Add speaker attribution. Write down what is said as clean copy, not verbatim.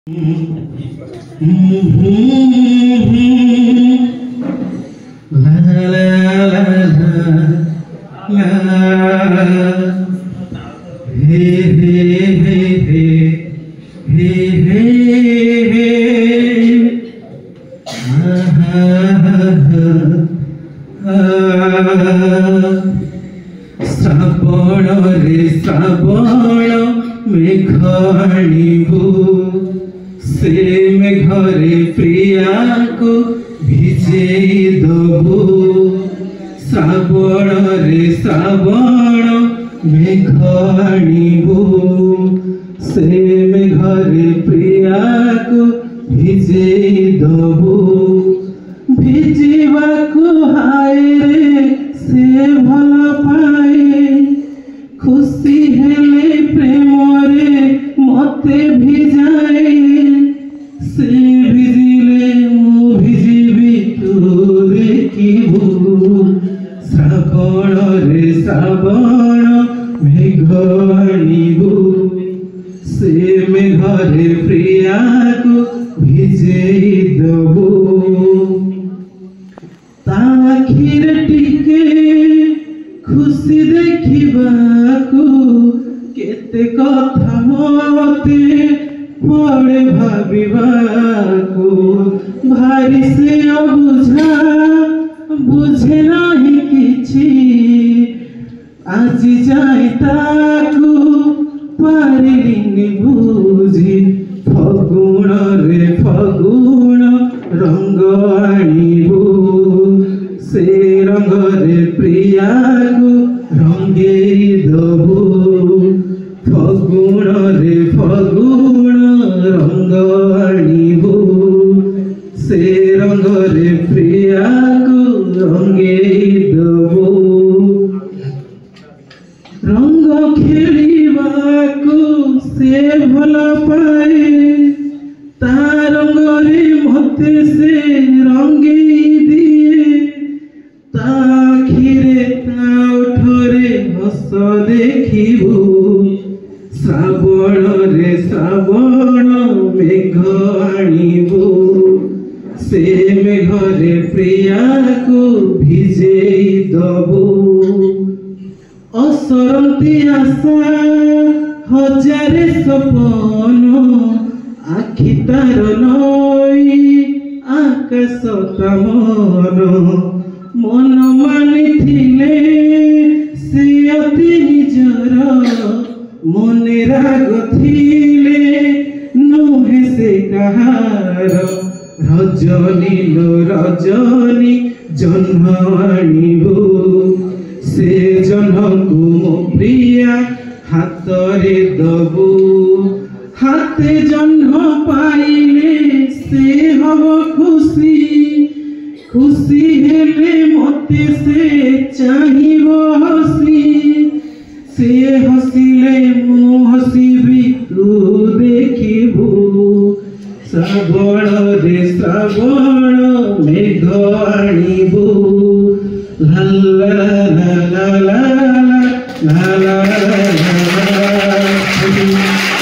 Speaker 1: श्रावण रे श्रावण मेघ आनिबु से मेघरे प्रिया को भिजेई दबु। श्रावण रे श्रावण मेघ आनिबु से मेघरे प्रिया को भिजेई दबु। भिजिबा को हाय रे से भल पाए खुशी हेले प्रेम रे मते भिजाए। से भिजिले मु भिजिबी तू देखिबु। श्रावण रे श्रावण मेघ आनिबु से मेघरे प्रिया को भिजेई दबु। ताखिर टिके खुशी देखिबाकू केते कथा मते पड़े भाबिबाकू। भारी से अबुझा बुझे नाही किछि आज जाए ताकू पारिलिनि बुझी। फगुण रे फगुण रंग आनिबु से रंग रे प्रिया को रंगेई दबु। फगुण रे फगुण रंग आनिबु से रंग रे प्रिया को रंगेई दबु। रंग खेलिबाकू से भल पाए ता रंग रे मते से रंगेई दिए। ताखिरे ता उठरे हस देखिबु। श्रावण रे श्रावण मेघ आनिबु से मेघरे प्रिया को भिजेई दबु। असरंती आशा हजारे सपन आखि तार नई आकाश तामन। मन मानिथिले से अति निजर मने राग थिले नुहे से कहार। रजनी लो रजनी जन्म आनिबु से जन्मकु मो प्रिया हातरे दबु। हाते जन्म पाइले से हब खुशी। खुशी हेले मते से चाहिब हसी। से हसिले मु हसिबी तू देखिबु। श्रावण रे श्रावण मेघ आनिबु